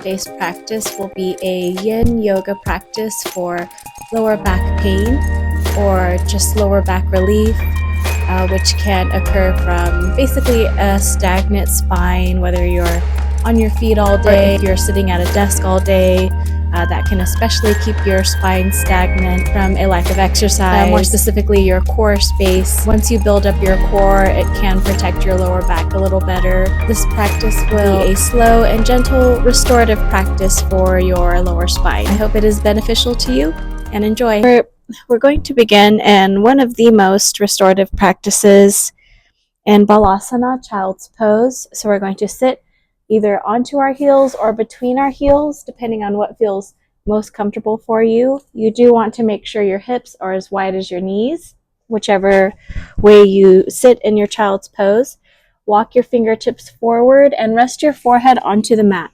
today's practice will be a yin yoga practice for lower back pain or just lower back relief, which can occur from basically a stagnant spine, whether you're on your feet all day, if you're sitting at a desk all day. That can especially keep your spine stagnant from a lack of exercise, more specifically your core space. Once you build up your core, it can protect your lower back a little better. This practice will be a slow and gentle restorative practice for your lower spine. I hope it is beneficial to you and enjoy. We're going to begin in one of the most restorative practices in Balasana, child's pose. So we're going to sit either onto our heels or between our heels, depending on what feels most comfortable for you. You do want to make sure your hips are as wide as your knees, whichever way you sit in your child's pose. Walk your fingertips forward and rest your forehead onto the mat.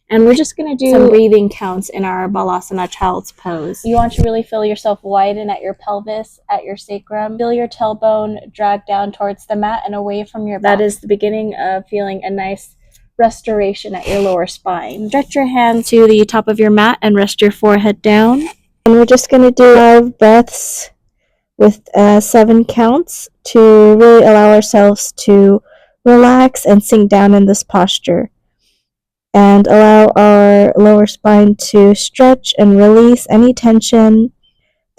And we're just going to do some breathing counts in our Balasana child's pose. You want to really feel yourself widen at your pelvis, at your sacrum. Feel your tailbone drag down towards the mat and away from your back. That is the beginning of feeling a nice restoration at your lower spine. Stretch your hands to the top of your mat and rest your forehead down. And we're just going to do 5 breaths with 7 counts to really allow ourselves to relax and sink down in this posture and allow our lower spine to stretch and release any tension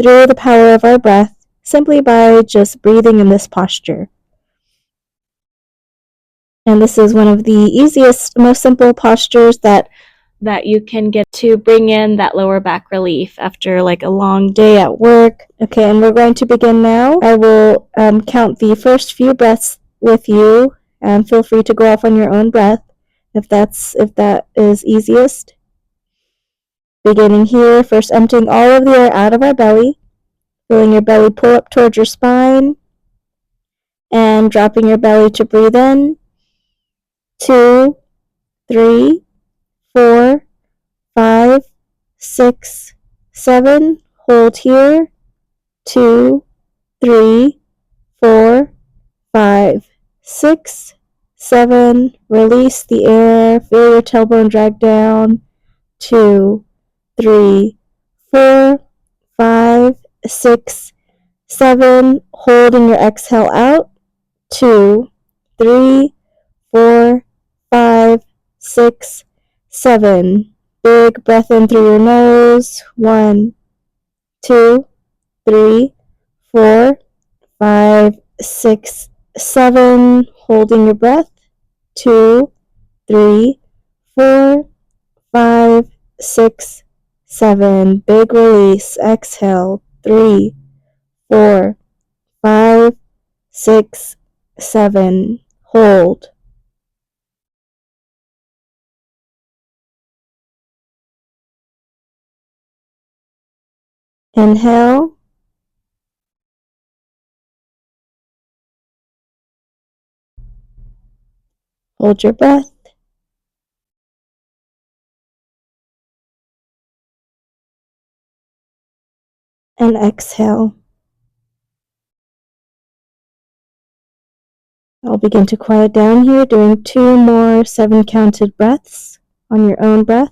through the power of our breath simply by just breathing in this posture. And this is one of the easiest, most simple postures that you can get to bring in that lower back relief after like a long day at work. Okay, and we're going to begin now. I will count the first few breaths with you, and feel free to go off on your own breath if that is easiest. Beginning here, first emptying all of the air out of our belly, feeling your belly pull up towards your spine, and dropping your belly to breathe in. 2, 3, 4, 5, 6, 7. Hold here. 2, 3, 4, 5, 6, 7. Release the air. Feel your tailbone drag down. 2, 3, 4, 5, 6, 7. Holding your exhale out. 2, 3, 4, 5, 6, 7. Big breath in through your nose. 1, 2, 3, 4, 5, 6, 7. Holding your breath. 2, 3, 4, 5, 6, 7. Big release. Exhale. 3, 4, 5, 6, 7. Hold. Inhale. Hold your breath. And exhale. I'll begin to quiet down here, doing 2 more 7 counted breaths on your own breath.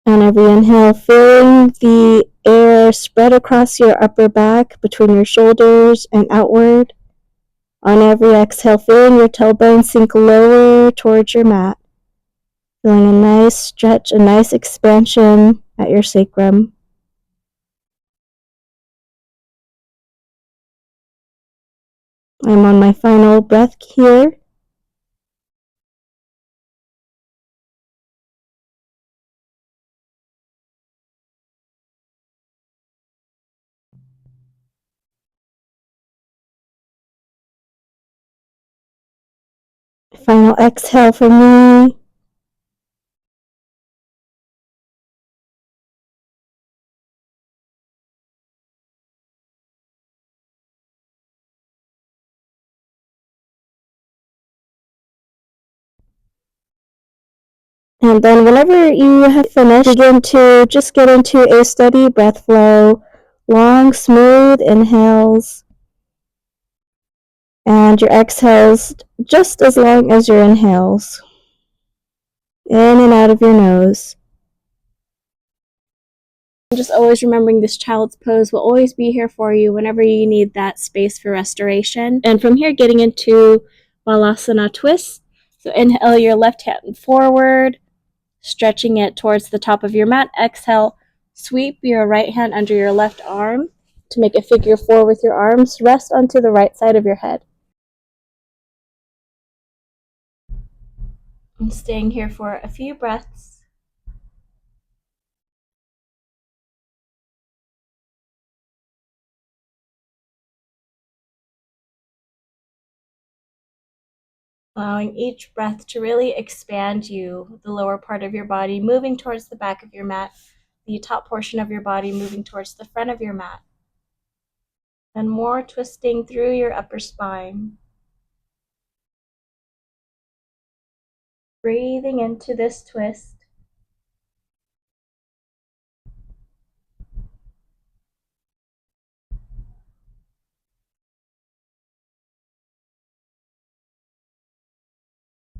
On every inhale, feeling the air spread across your upper back between your shoulders and outward. On every exhale, feeling your tailbone sink lower towards your mat. Feeling a nice stretch, a nice expansion at your sacrum. I'm on my final breath here. Final exhale for me. And then whenever you have finished, begin to just get into a steady breath flow, long, smooth inhales, and your exhales just as long as your inhales. In and out of your nose. Just always remembering this child's pose will always be here for you whenever you need that space for restoration. And from here, getting into Balasana twist. So inhale your left hand forward, stretching it towards the top of your mat. Exhale, sweep your right hand under your left arm to make a figure four with your arms. Rest onto the right side of your head. And staying here for a few breaths. Allowing each breath to really expand you, the lower part of your body moving towards the back of your mat, the top portion of your body moving towards the front of your mat, and more twisting through your upper spine. Breathing into this twist.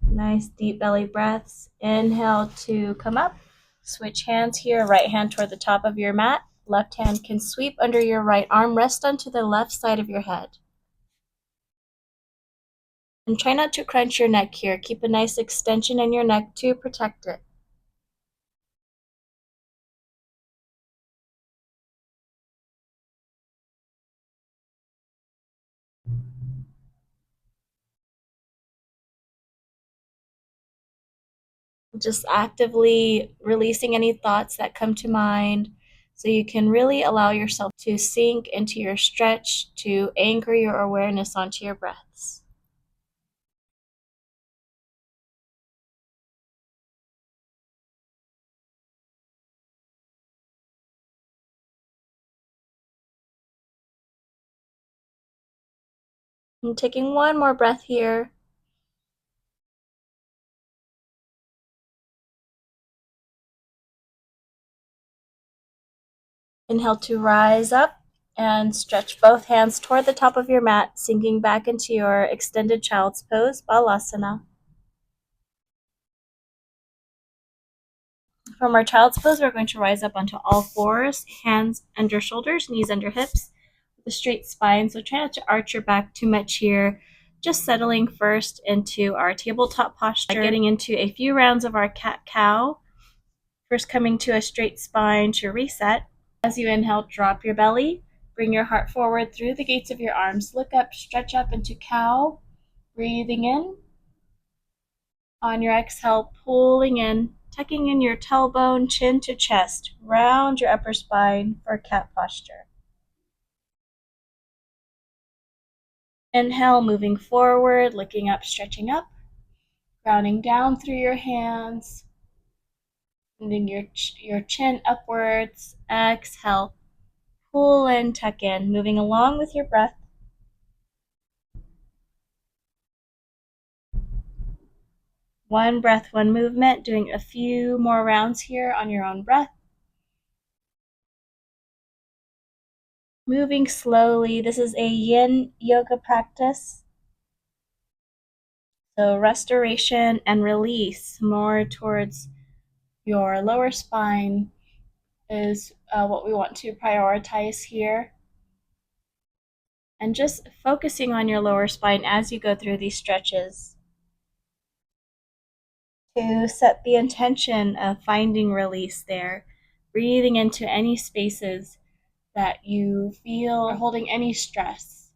Nice deep belly breaths. Inhale to come up. Switch hands here, right hand toward the top of your mat. Left hand can sweep under your right arm. Rest onto the left side of your head. And try not to crunch your neck here. Keep a nice extension in your neck to protect it. Just actively releasing any thoughts that come to mind so you can really allow yourself to sink into your stretch, to anchor your awareness onto your breaths. And taking one more breath here. Inhale to rise up and stretch both hands toward the top of your mat, sinking back into your extended child's pose, Balasana. From our child's pose, we're going to rise up onto all fours, hands under shoulders, knees under hips, with a straight spine. So try not to arch your back too much here. Just settling first into our tabletop posture, getting into a few rounds of our cat-cow. First coming to a straight spine to reset. As you inhale, drop your belly. Bring your heart forward through the gates of your arms. Look up, stretch up into cow. Breathing in. On your exhale, pulling in, tucking in your tailbone, chin to chest. Round your upper spine for cat posture. Inhale, moving forward, looking up, stretching up. Grounding down through your hands. Bending your chin upwards. Exhale. Pull in, tuck in, moving along with your breath. One breath, one movement, doing a few more rounds here on your own breath. Moving slowly. This is a yin yoga practice. So restoration and release more towards your lower spine is what we want to prioritize here. And just focusing on your lower spine as you go through these stretches to set the intention of finding release there, breathing into any spaces that you feel are holding any stress.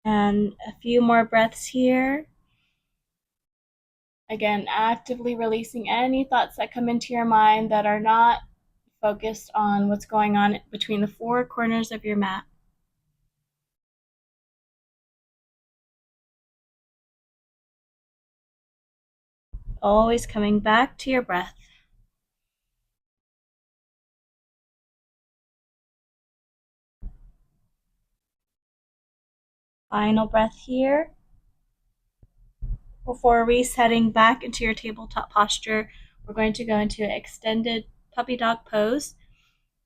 And a few more breaths here. Again, actively releasing any thoughts that come into your mind that are not focused on what's going on between the four corners of your mat. Always coming back to your breath. Final breath here. Before resetting back into your tabletop posture, we're going to go into extended puppy dog pose.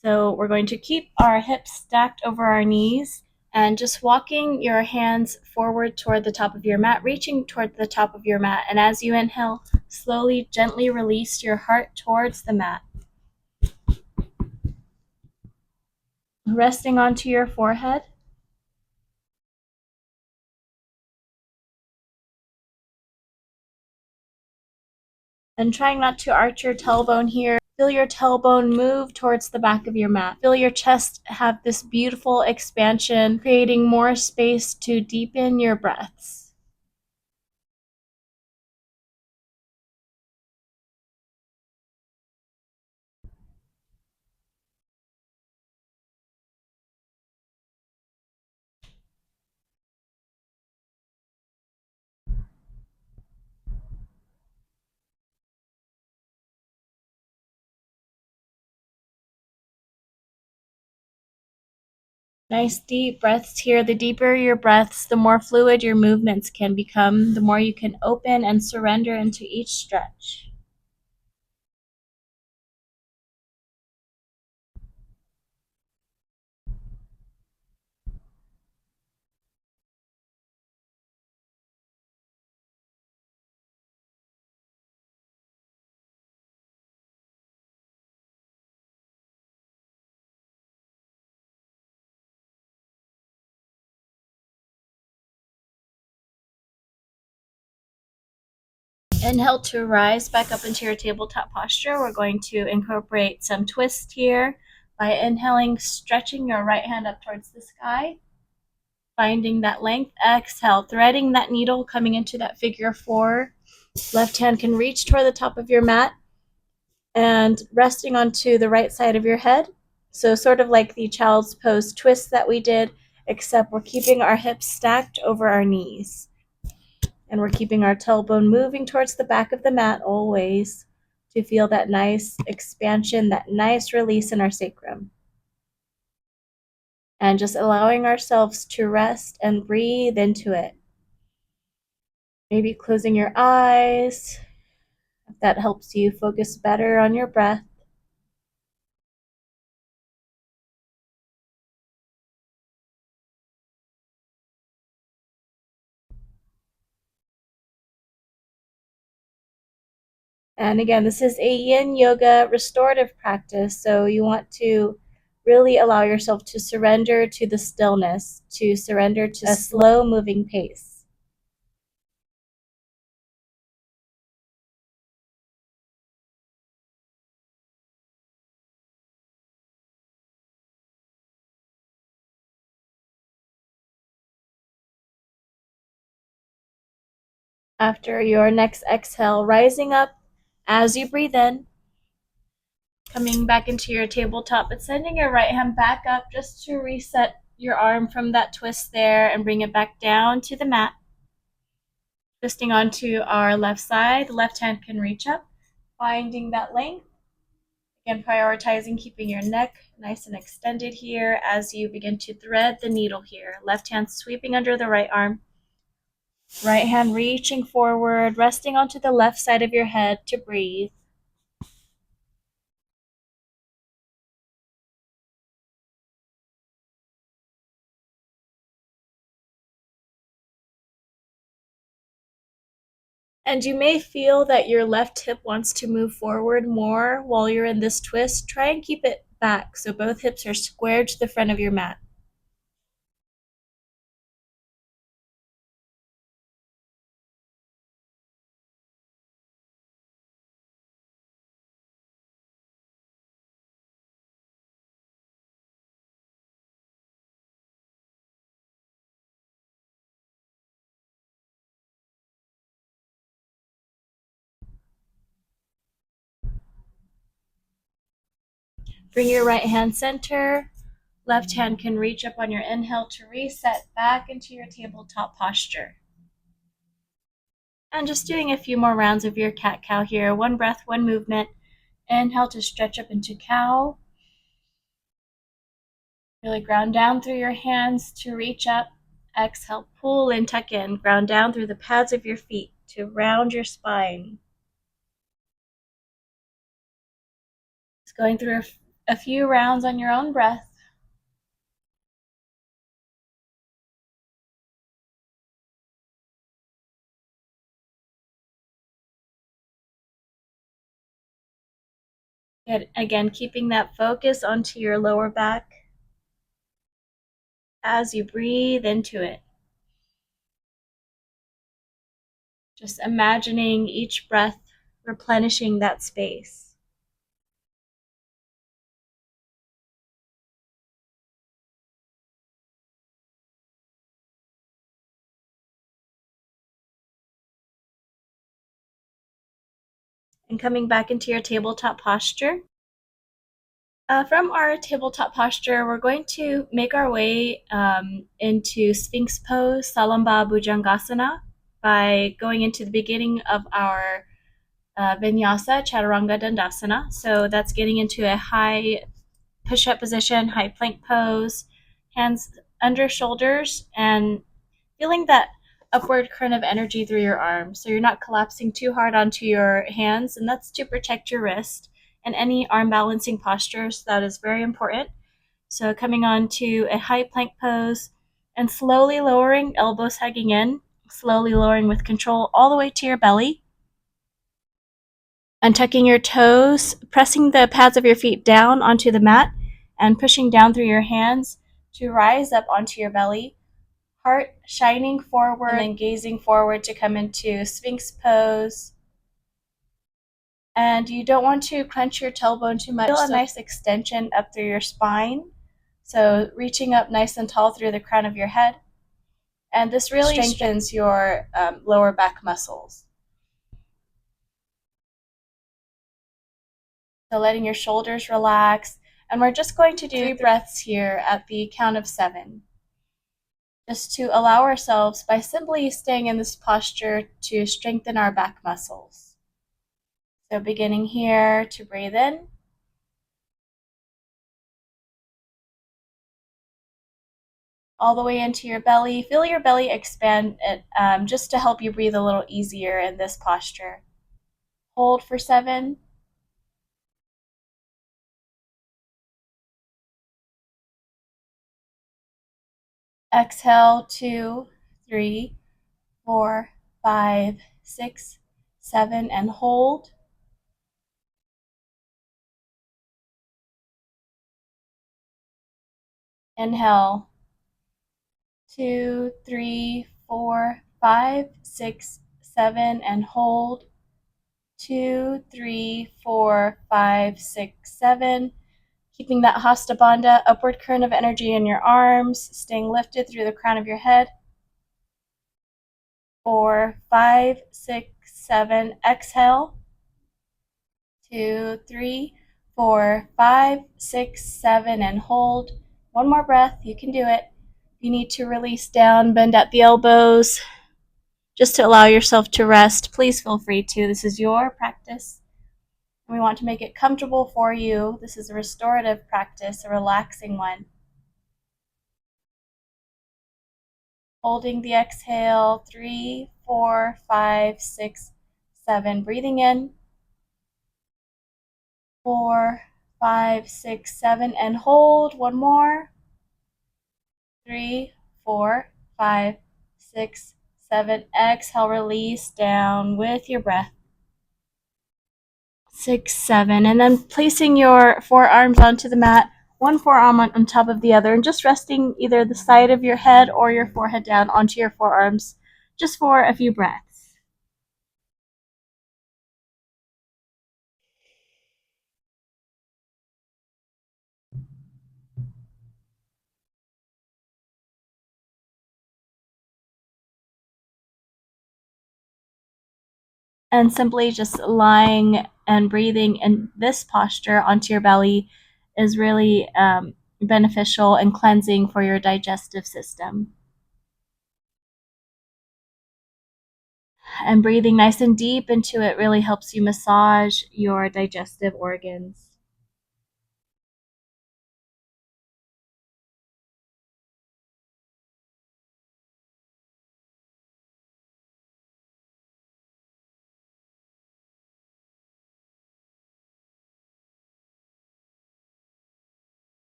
So we're going to keep our hips stacked over our knees and just walking your hands forward toward the top of your mat, reaching toward the top of your mat. And as you inhale, slowly, gently release your heart towards the mat. Resting onto your forehead. And trying not to arch your tailbone here. Feel your tailbone move towards the back of your mat. Feel your chest have this beautiful expansion, creating more space to deepen your breaths. Nice deep breaths here. The deeper your breaths, the more fluid your movements can become, the more you can open and surrender into each stretch. Inhale to rise back up into your tabletop posture. We're going to incorporate some twist here by inhaling, stretching your right hand up towards the sky, finding that length. Exhale, threading that needle, coming into that figure four. Left hand can reach toward the top of your mat and resting onto the right side of your head. So sort of like the child's pose twist that we did, except we're keeping our hips stacked over our knees. And we're keeping our tailbone moving towards the back of the mat always to feel that nice expansion, that nice release in our sacrum. And just allowing ourselves to rest and breathe into it. Maybe closing your eyes, if that helps you focus better on your breath. And again, this is a yin yoga restorative practice, so you want to really allow yourself to surrender to the stillness, to surrender to a slow moving pace. After your next exhale, rising up as you breathe in, coming back into your tabletop, but sending your right hand back up just to reset your arm from that twist there and bring it back down to the mat. Twisting onto our left side, the left hand can reach up, finding that length. Again, prioritizing keeping your neck nice and extended here as you begin to thread the needle here. Left hand sweeping under the right arm. Right hand reaching forward, resting onto the left side of your head to breathe. And you may feel that your left hip wants to move forward more while you're in this twist. Try and keep it back so both hips are squared to the front of your mat. Bring your right hand center. Left hand can reach up on your inhale to reset back into your tabletop posture. And just doing a few more rounds of your cat-cow here. One breath, one movement. Inhale to stretch up into cow. Really ground down through your hands to reach up. Exhale, pull and tuck in. Ground down through the pads of your feet to round your spine. Just going through a few rounds on your own breath. And again, keeping that focus onto your lower back as you breathe into it. Just imagining each breath replenishing that space. And coming back into your tabletop posture. From our tabletop posture, we're going to make our way into Sphinx pose, Salamba Bhujangasana, by going into the beginning of our Vinyasa Chaturanga Dandasana. So that's getting into a high push-up position, high plank pose, hands under shoulders, and feeling that upward current of energy through your arms. So you're not collapsing too hard onto your hands, and that's to protect your wrist and any arm balancing postures. That is very important. So coming on to a high plank pose and slowly lowering, elbows hugging in, slowly lowering with control all the way to your belly. Untucking your toes, pressing the pads of your feet down onto the mat, and pushing down through your hands to rise up onto your belly. Heart shining forward and then gazing forward to come into Sphinx pose. And you don't want to crunch your tailbone too much. Feel a nice extension up through your spine. So reaching up nice and tall through the crown of your head. And this really strengthens your lower back muscles. So letting your shoulders relax. And we're just going to do 3 breaths here at the count of 7. Just to allow ourselves, by simply staying in this posture, to strengthen our back muscles. So beginning here to breathe in. All the way into your belly. Feel your belly expand just to help you breathe a little easier in this posture. Hold for 7. Exhale 2, 3, 4, 5, 6, 7, and hold. Inhale 2, 3, 4, 5, 6, 7, and hold. 2, 3, 4, 5, 6, 7. Keeping that Hasta Bandha, upward current of energy in your arms, staying lifted through the crown of your head. 4, 5, 6, 7. Exhale. 2, 3, 4, 5, 6, 7, and hold. One more breath. You can do it. You need to release down, bend at the elbows, just to allow yourself to rest. Please feel free to. This is your practice. We want to make it comfortable for you. This is a restorative practice, a relaxing one. Holding the exhale, 3, 4, 5, 6, 7. Breathing in, 4, 5, 6, 7, and hold. One more. 3, 4, 5, 6, 7. Exhale, release down with your breath. 6, 7, and then placing your forearms onto the mat, one forearm on top of the other, and just resting either the side of your head or your forehead down onto your forearms, just for a few breaths. And simply just lying and breathing in this posture onto your belly is really beneficial and cleansing for your digestive system. And breathing nice and deep into it really helps you massage your digestive organs.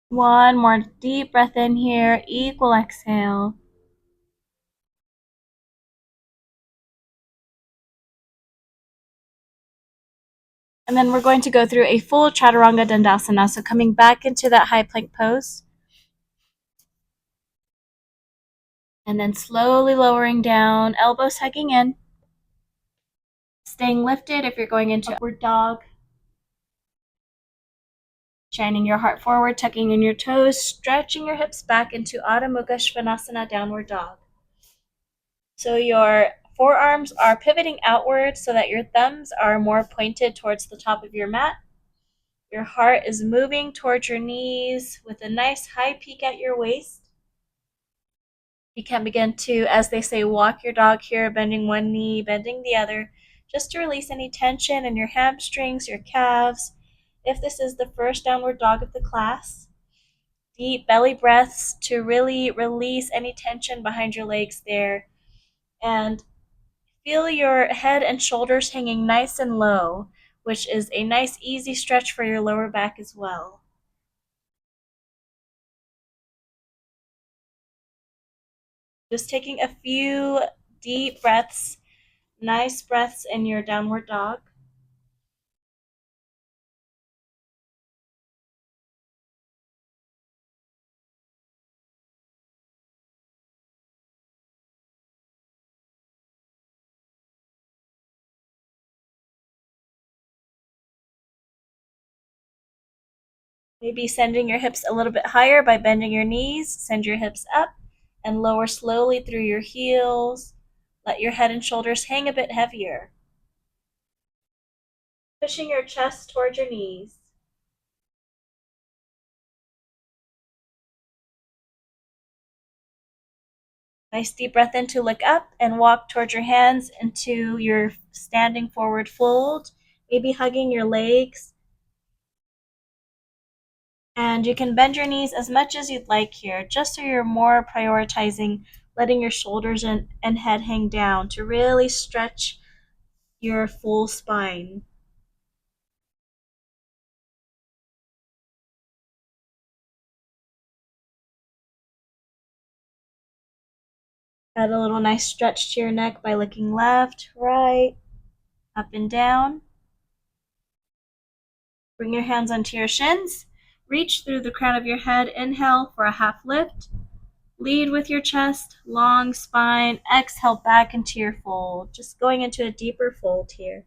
One more deep breath in here, equal exhale. And then we're going to go through a full Chaturanga Dandasana. So coming back into that high plank pose. And then slowly lowering down, elbows hugging in. Staying lifted if you're going into upward dog. Shining your heart forward, tucking in your toes, stretching your hips back into Adho Mukha Svanasana, downward dog. So your forearms are pivoting outward so that your thumbs are more pointed towards the top of your mat. Your heart is moving towards your knees with a nice high peak at your waist. You can begin to, as they say, walk your dog here, bending one knee, bending the other, just to release any tension in your hamstrings, your calves. If this is the first downward dog of the class, deep belly breaths to really release any tension behind your legs there. And feel your head and shoulders hanging nice and low, which is a nice easy stretch for your lower back as well. Just taking a few deep breaths, nice breaths in your downward dog. Maybe sending your hips a little bit higher by bending your knees. Send your hips up and lower slowly through your heels. Let your head and shoulders hang a bit heavier. Pushing your chest towards your knees. Nice deep breath in to look up and walk towards your hands into your standing forward fold, maybe hugging your legs. And you can bend your knees as much as you'd like here, just so you're more prioritizing letting your shoulders and head hang down to really stretch your full spine. Add a little nice stretch to your neck by looking left, right, up and down. Bring your hands onto your shins. Reach through the crown of your head. Inhale for a half lift. Lead with your chest, long spine. Exhale back into your fold. Just going into a deeper fold here.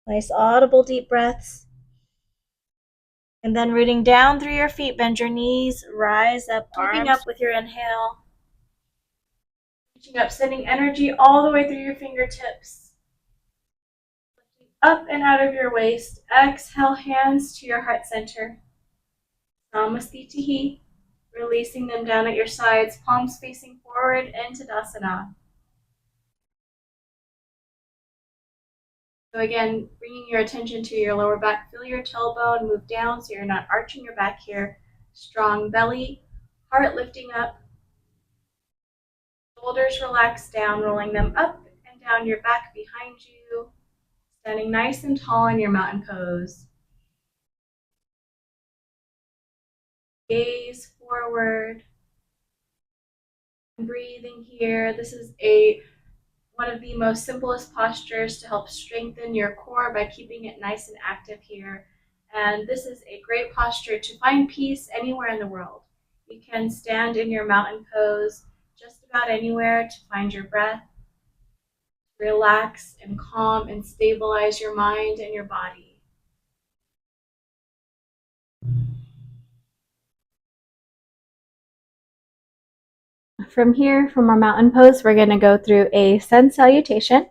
Nice audible deep breaths. And then rooting down through your feet, bend your knees, rise up, keeping up with your inhale. Reaching up, sending energy all the way through your fingertips. Lifting up and out of your waist. Exhale, hands to your heart center. Namaste. Releasing them down at your sides, palms facing forward into Tadasana. So again, bringing your attention to your lower back, feel your tailbone move down so you're not arching your back here. Strong belly, heart lifting up. Shoulders relax down, rolling them up and down your back behind you. Standing nice and tall in your mountain pose. Gaze forward. Breathing here. This is one of the most simplest postures to help strengthen your core by keeping it nice and active here. And this is a great posture to find peace anywhere in the world. You can stand in your mountain pose just about anywhere to find your breath, relax and calm and stabilize your mind and your body. From here, from our mountain pose, we're going to go through a sun salutation.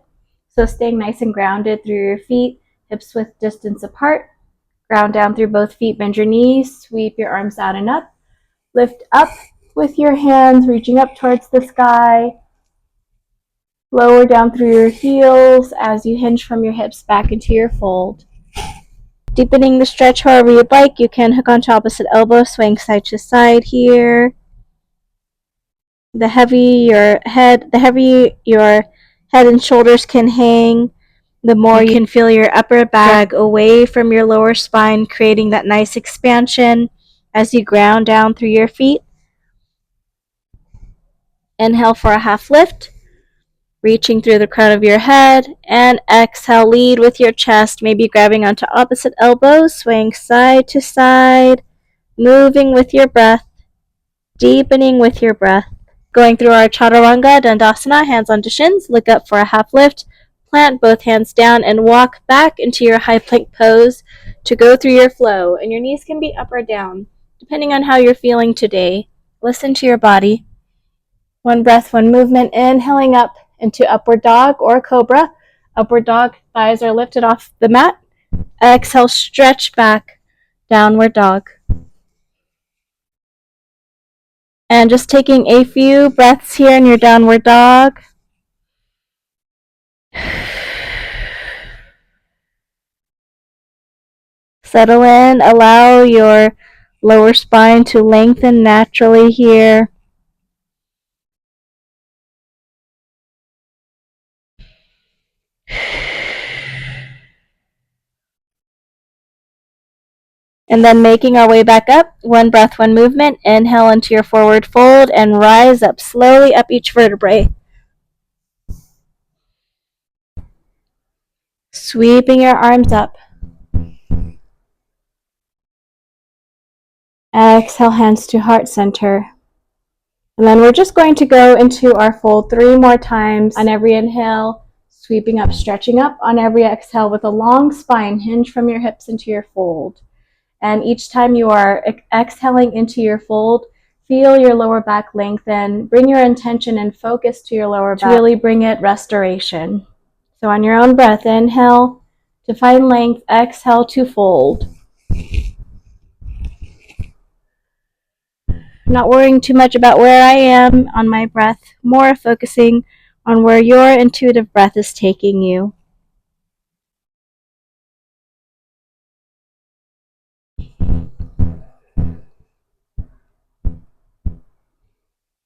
So staying nice and grounded through your feet, hips width distance apart. Ground down through both feet, bend your knees, sweep your arms out and up. Lift up with your hands, reaching up towards the sky. Lower down through your heels as you hinge from your hips back into your fold. Deepening the stretch however you'd like. You can hook onto opposite elbow, swaying side to side here. The heavy your head and shoulders can hang, the more you can feel your upper back drag away from your lower spine, creating that nice expansion as you ground down through your feet. Inhale for a half lift, reaching through the crown of your head, and exhale, lead with your chest, maybe grabbing onto opposite elbows, swaying side to side, moving with your breath, deepening with your breath. Going through our chaturanga dandasana, hands onto shins, look up for a half lift, plant both hands down, and walk back into your high plank pose to go through your flow. And your knees can be up or down, depending on how you're feeling today. Listen to your body. One breath, one movement, inhaling up into upward dog or cobra. Upward dog, thighs are lifted off the mat. Exhale, stretch back, downward dog. And just taking a few breaths here in your downward dog. Settle in, allow your lower spine to lengthen naturally here. And then making our way back up, one breath, one movement. Inhale into your forward fold and rise up slowly up each vertebrae. Sweeping your arms up. Exhale, hands to heart center. And then we're just going to go into our fold 3 more times. On every inhale, sweeping up, stretching up. On every exhale, with a long spine, hinge from your hips into your fold. And each time you are exhaling into your fold, feel your lower back lengthen. Bring your intention and focus to your lower back to really bring it restoration. So on your own breath, inhale to find length, exhale to fold. Not worrying too much about where I am on my breath, more focusing on where your intuitive breath is taking you.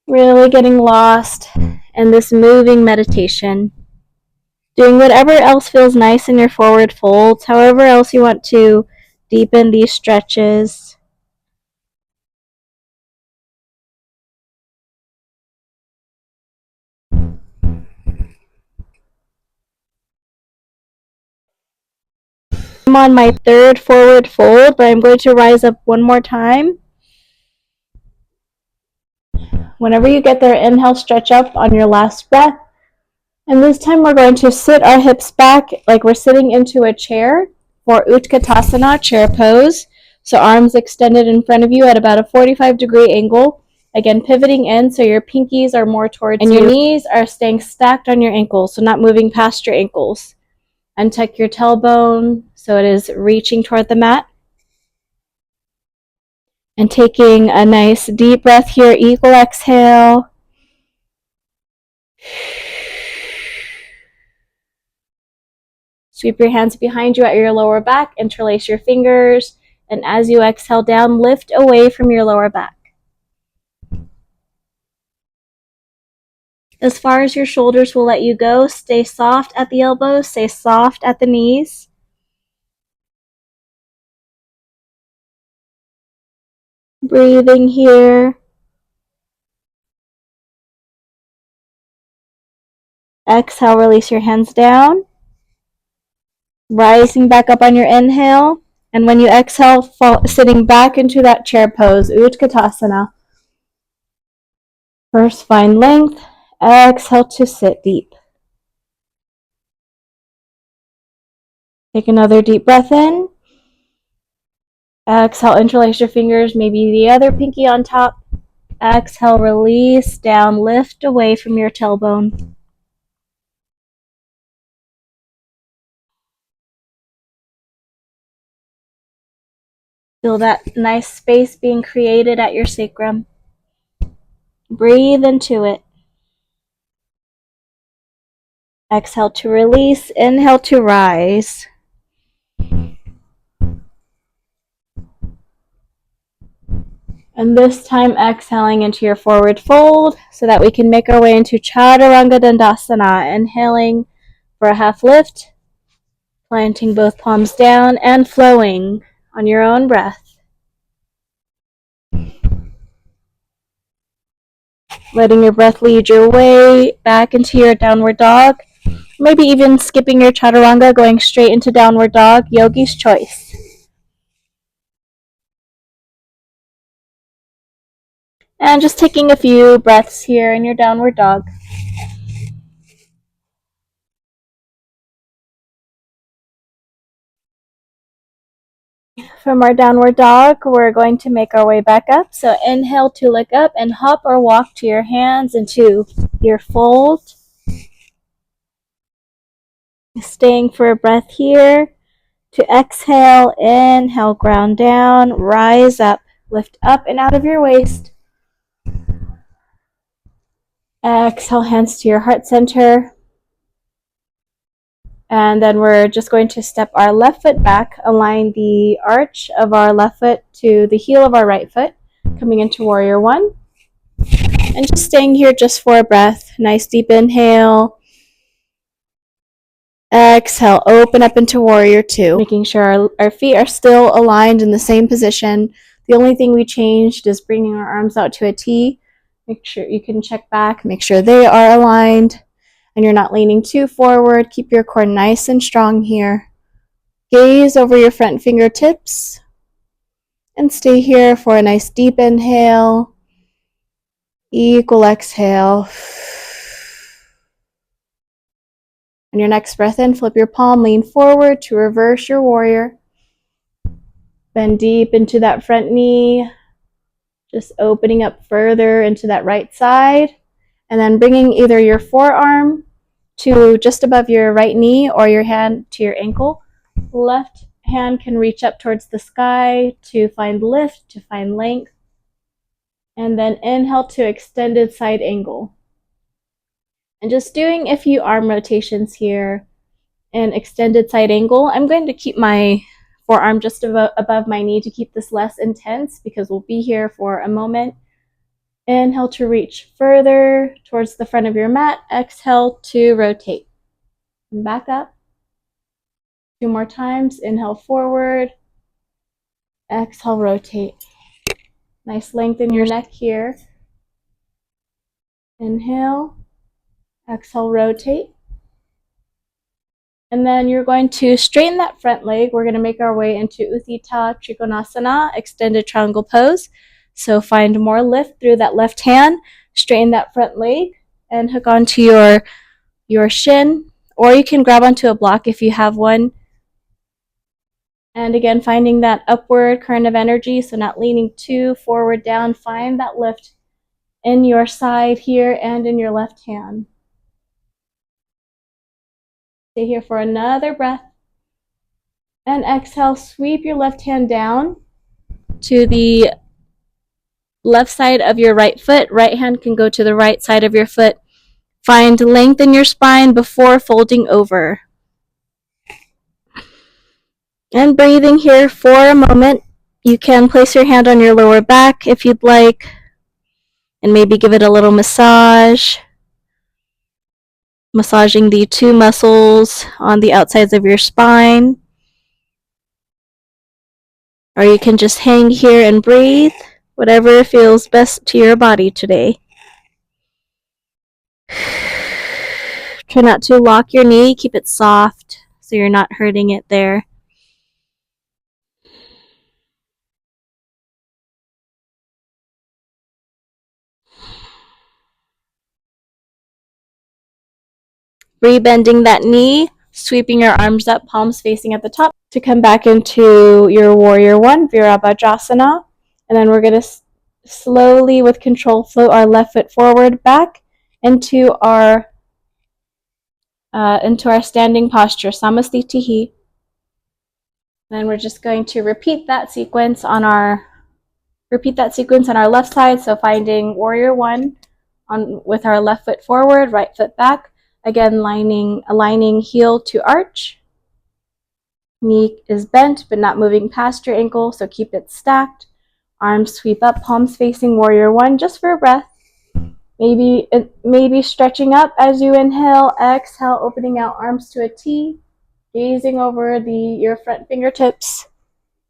Really getting lost in this moving meditation. Doing whatever else feels nice in your forward folds, however else you want to deepen these stretches. I'm on my 3rd forward fold, but I'm going to rise up one more time. Whenever you get there, inhale, stretch up on your last breath. And this time we're going to sit our hips back like we're sitting into a chair for Utkatasana, chair pose. So arms extended in front of you at about a 45-degree angle. Again, pivoting in so your pinkies are more towards you. And your knees are staying stacked on your ankles, so not moving past your ankles. Untuck your tailbone so it is reaching toward the mat. And taking a nice deep breath here, equal exhale. Sweep your hands behind you at your lower back, interlace your fingers, and as you exhale down, lift away from your lower back. As far as your shoulders will let you go, stay soft at the elbows, stay soft at the knees. Breathing here. Exhale, release your hands down. Rising back up on your inhale. And when you exhale, sitting back into that chair pose, Utkatasana. First, find length. Exhale to sit deep. Take another deep breath in. Exhale, interlace your fingers, maybe the other pinky on top. Exhale, release down, lift away from your tailbone. Feel that nice space being created at your sacrum. Breathe into it. Exhale to release, inhale to rise. And this time exhaling into your forward fold so that we can make our way into Chaturanga Dandasana. Inhaling for a half lift. Planting both palms down and flowing on your own breath. Letting your breath lead your way back into your downward dog. Maybe even skipping your chaturanga, going straight into downward dog, yogi's choice. And just taking a few breaths here in your downward dog. From our downward dog, we're going to make our way back up. So inhale to look up and hop or walk to your hands into your fold. Staying for a breath here. To exhale, inhale, ground down, rise up, lift up and out of your waist. Exhale, hands to your heart center. And then we're just going to step our left foot back, align the arch of our left foot to the heel of our right foot, coming into warrior one. And just staying here just for a breath. Nice deep inhale. Exhale, open up into warrior two. Making sure our feet are still aligned in the same position. The only thing we changed is bringing our arms out to a T. Make sure you can check back, make sure they are aligned and you're not leaning too forward. Keep your core nice and strong here. Gaze over your front fingertips and stay here for a nice deep inhale. Equal exhale. On your next breath in, flip your palm, lean forward to reverse your warrior. Bend deep into that front knee, just opening up further into that right side, and then bringing either your forearm to just above your right knee or your hand to your ankle. Left hand can reach up towards the sky to find lift, to find length. And then inhale to extended side angle. And just doing a few arm rotations here in extended side angle. I'm going to keep my forearm just above my knee to keep this less intense because we'll be here for a moment. Inhale to reach further towards the front of your mat. Exhale to rotate. And back up. 2 more times. Inhale forward. Exhale, rotate. Nice length in your neck here. Inhale. Exhale, rotate. And then you're going to straighten that front leg. We're going to make our way into Utthita Trikonasana, extended triangle pose. So find more lift through that left hand. Straighten that front leg and hook onto your shin. Or you can grab onto a block if you have one. And again, finding that upward current of energy, so not leaning too forward down. Find that lift in your side here and in your left hand. Stay here for another breath. And exhale, sweep your left hand down to the left side of your right foot. Right hand can go to the right side of your foot. Find length in your spine before folding over. And breathing here for a moment. You can place your hand on your lower back if you'd like, and maybe give it a little massage. Massaging the 2 muscles on the outsides of your spine. Or you can just hang here and breathe, whatever feels best to your body today. Try not to lock your knee, keep it soft so you're not hurting it there. Rebending that knee, sweeping your arms up, palms facing at the top to come back into your warrior one, Virabhadrasana. And then we're going to slowly, with control, float our left foot forward back into our standing posture, Samastitihi. Then we're just going to repeat that sequence on our left side. So finding warrior one with our left foot forward, right foot back. Again, aligning heel to arch. Knee is bent but not moving past your ankle, so keep it stacked. Arms sweep up, palms facing warrior one, just for a breath. Maybe stretching up as you inhale. Exhale, opening out arms to a T. Gazing over your front fingertips,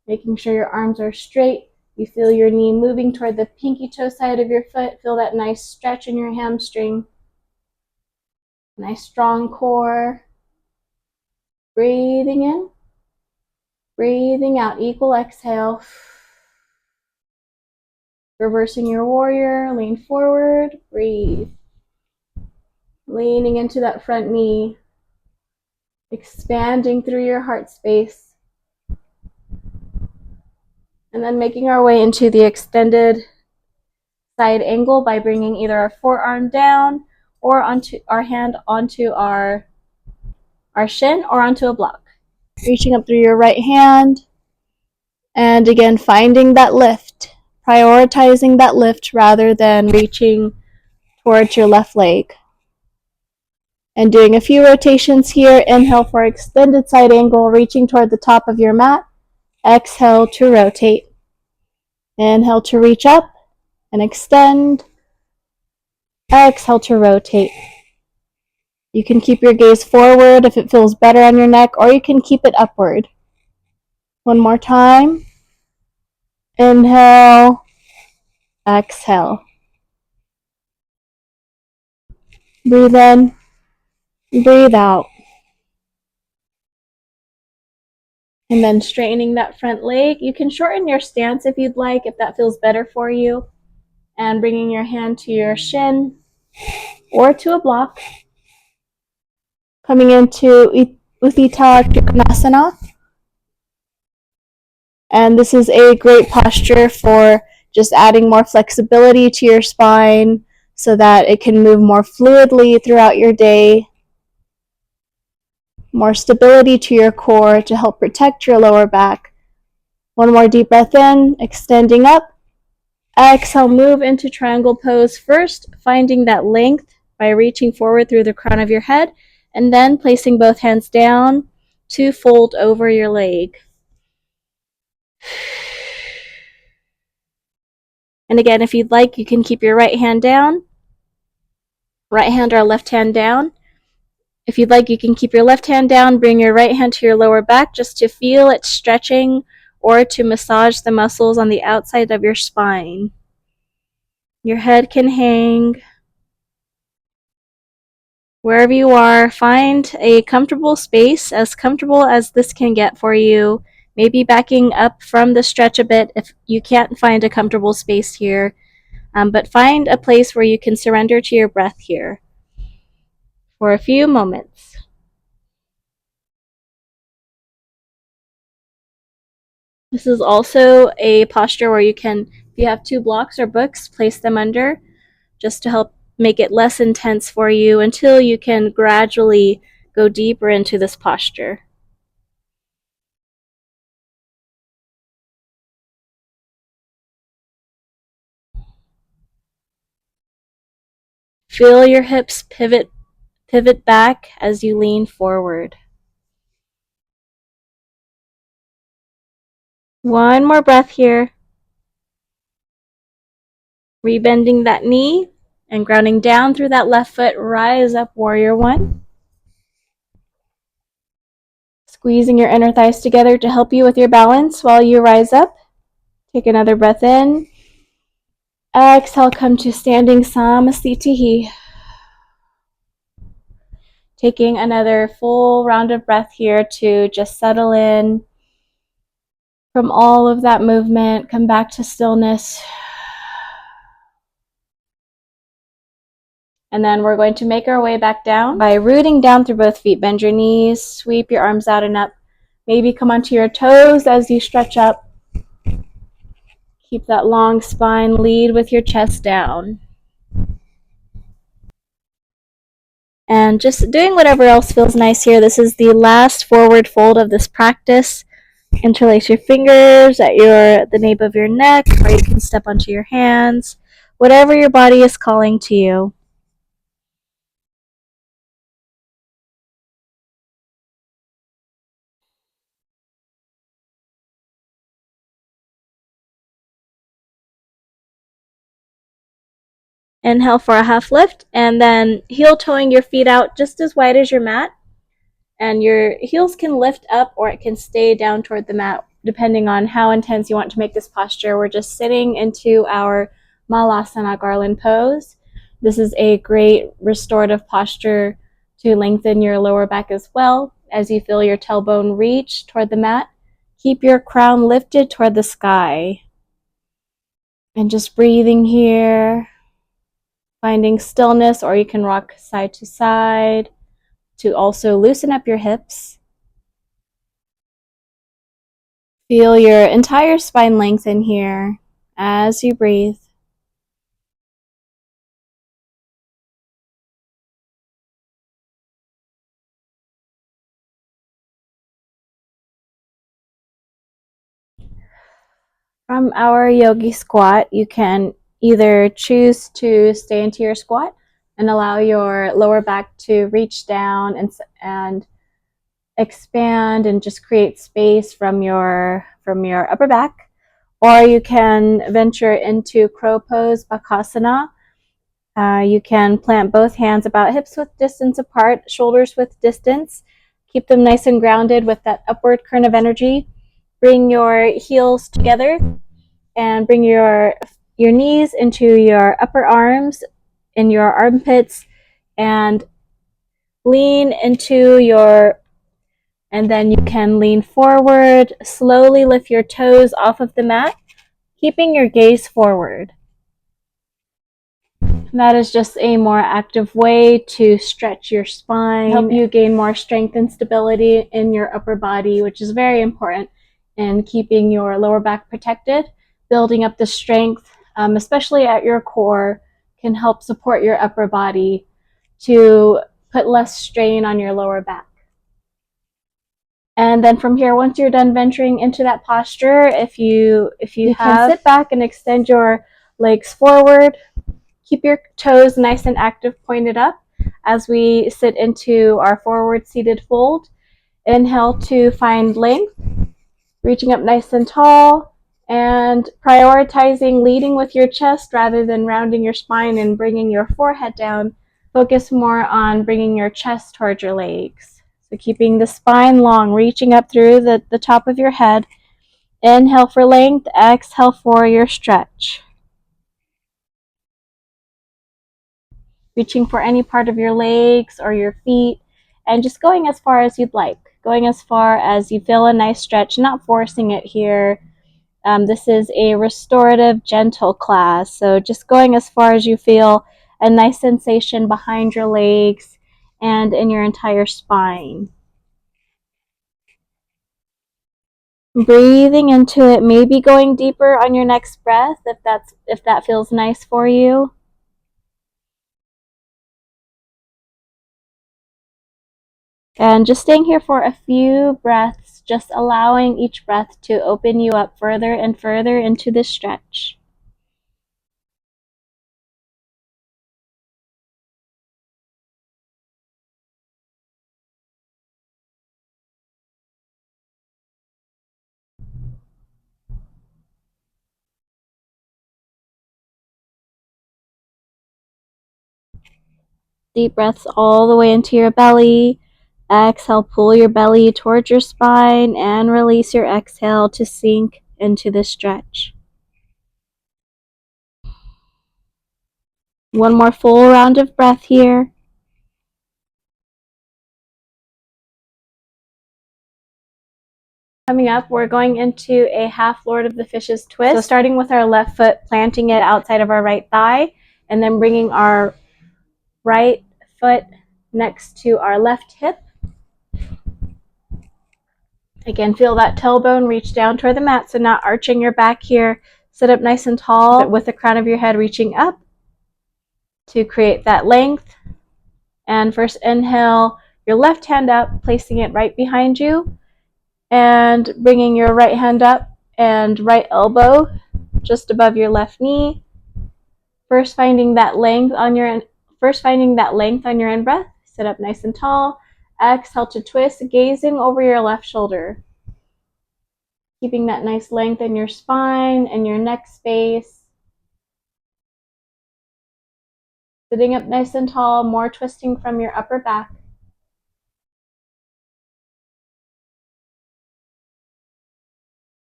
making sure your arms are straight. You feel your knee moving toward the pinky toe side of your foot. Feel that nice stretch in your hamstring. Nice strong core. Breathing in, breathing out, equal exhale. Reversing your warrior, lean forward, breathe. Leaning into that front knee, expanding through your heart space. And then making our way into the extended side angle by bringing either our forearm down or onto our hand onto our shin or onto a block. Reaching up through your right hand. And again, finding that lift, prioritizing that lift rather than reaching towards your left leg. And doing a few rotations here. Inhale for extended side angle, reaching toward the top of your mat. Exhale to rotate. Inhale to reach up and extend. Exhale to rotate. You can keep your gaze forward if it feels better on your neck, or you can keep it upward. One more time. Inhale. Exhale. Breathe in. Breathe out. And then straightening that front leg. You can shorten your stance if you'd like, if that feels better for you. And bringing your hand to your shin or to a block. Coming into Utthita Trikonasana. And this is a great posture for just adding more flexibility to your spine so that it can move more fluidly throughout your day. More stability to your core to help protect your lower back. One more deep breath in, extending up. Exhale, move into triangle pose first, finding that length by reaching forward through the crown of your head, and then placing both hands down to fold over your leg. And again, if you'd like, you can keep your right hand down, right hand or left hand down. If you'd like, you can keep your left hand down, bring your right hand to your lower back just to feel it stretching or to massage the muscles on the outside of your spine. Your head can hang. Wherever you are, find a comfortable space, as comfortable as this can get for you. Maybe backing up from the stretch a bit if you can't find a comfortable space here. But find a place where you can surrender to your breath here for a few moments. This is also a posture where you can, if you have 2 blocks or books, place them under just to help make it less intense for you until you can gradually go deeper into this posture. Feel your hips pivot back as you lean forward. One more breath here. Rebending that knee and grounding down through that left foot. Rise up, warrior one. Squeezing your inner thighs together to help you with your balance while you rise up. Take another breath in. Exhale, come to standing Samasthiti. Taking another full round of breath here to just settle in from all of that movement. Come back to stillness. And then we're going to make our way back down by rooting down through both feet. Bend your knees, sweep your arms out and up. Maybe come onto your toes as you stretch up. Keep that long spine. Lead with your chest down. And just doing whatever else feels nice here. This is the last forward fold of this practice. Interlace your fingers at the nape of your neck, or you can step onto your hands. Whatever your body is calling to you. Inhale for a half lift, and then heel toeing your feet out just as wide as your mat. And your heels can lift up or it can stay down toward the mat depending on how intense you want to make this posture. We're just sitting into our Malasana garland pose. This is a great restorative posture to lengthen your lower back as well as you feel your tailbone reach toward the mat. Keep your crown lifted toward the sky. And just breathing here, finding stillness, or you can rock side to side to also loosen up your hips. Feel your entire spine lengthen here as you breathe. From our yogi squat, you can either choose to stay into your squat and allow your lower back to reach down and expand and just create space from your upper back, or you can venture into crow pose, bakasana. You can plant both hands about hips width distance apart, shoulders width distance. Keep them nice and grounded with that upward current of energy. Bring your heels together and bring your knees into your upper arms, in your armpits, and lean into your, and then you can lean forward, slowly lift your toes off of the mat, keeping your gaze forward. That is just a more active way to stretch your spine, help you gain more strength and stability in your upper body, which is very important in keeping your lower back protected. Building up the strength, especially at your core, can help support your upper body to put less strain on your lower back. And then from here, once you're done venturing into that posture, if you can sit back and extend your legs forward. Keep your toes nice and active, pointed up as we sit into our forward seated fold. Inhale to find length, reaching up nice and tall, and prioritizing leading with your chest rather than rounding your spine and bringing your forehead down. Focus more on bringing your chest towards your legs. So keeping the spine long, reaching up through the top of your head. Inhale for length, exhale for your stretch. Reaching for any part of your legs or your feet, and just going as far as you'd like, going as far as you feel a nice stretch, not forcing it here. This is a restorative, gentle class, so just going as far as you feel a nice sensation behind your legs and in your entire spine. Breathing into it, maybe going deeper on your next breath if that feels nice for you. And just staying here for a few breaths, just allowing each breath to open you up further and further into this stretch. Deep breaths all the way into your belly. Exhale, pull your belly towards your spine and release your exhale to sink into the stretch. One more full round of breath here. Coming up, we're going into a half Lord of the Fishes twist. So starting with our left foot, planting it outside of our right thigh, and then bringing our right foot next to our left hip. Again, feel that tailbone reach down toward the mat, so not arching your back here. Sit up nice and tall, but with the crown of your head reaching up to create that length. And first inhale, your left hand up, placing it right behind you, and bringing your right hand up and right elbow just above your left knee. First finding that length on your in-breath. Sit up nice and tall. Exhale to twist, gazing over your left shoulder. Keeping that nice length in your spine and your neck space. Sitting up nice and tall, more twisting from your upper back.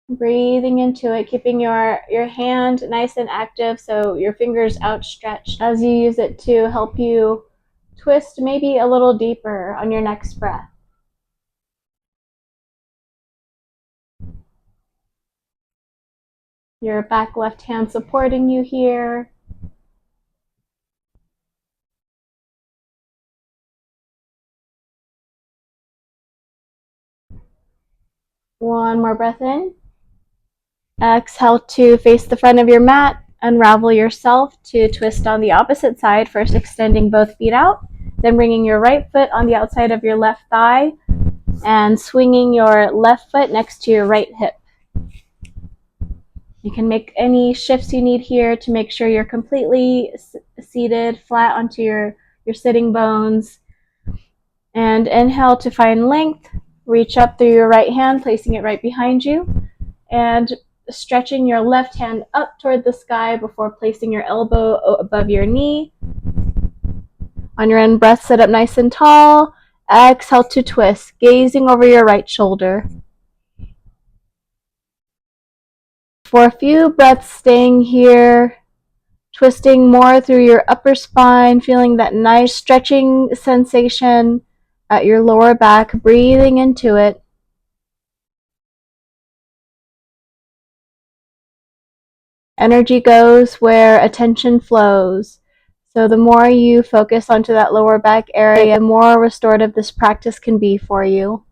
Breathing into it, keeping your hand nice and active so your fingers outstretched as you use it to help you twist maybe a little deeper on your next breath. Your back left hand supporting you here. One more breath in. Exhale to face the front of your mat. Unravel yourself to twist on the opposite side, first extending both feet out, then bringing your right foot on the outside of your left thigh and swinging your left foot next to your right hip. You can make any shifts you need here to make sure you're completely seated flat onto your sitting bones. And inhale to find length. Reach up through your right hand, placing it right behind you, and stretching your left hand up toward the sky before placing your elbow above your knee. On your in breath, sit up nice and tall. Exhale to twist, gazing over your right shoulder. For a few breaths, staying here, twisting more through your upper spine, feeling that nice stretching sensation at your lower back, breathing into it. Energy goes where attention flows. So the more you focus onto that lower back area, the more restorative this practice can be for you.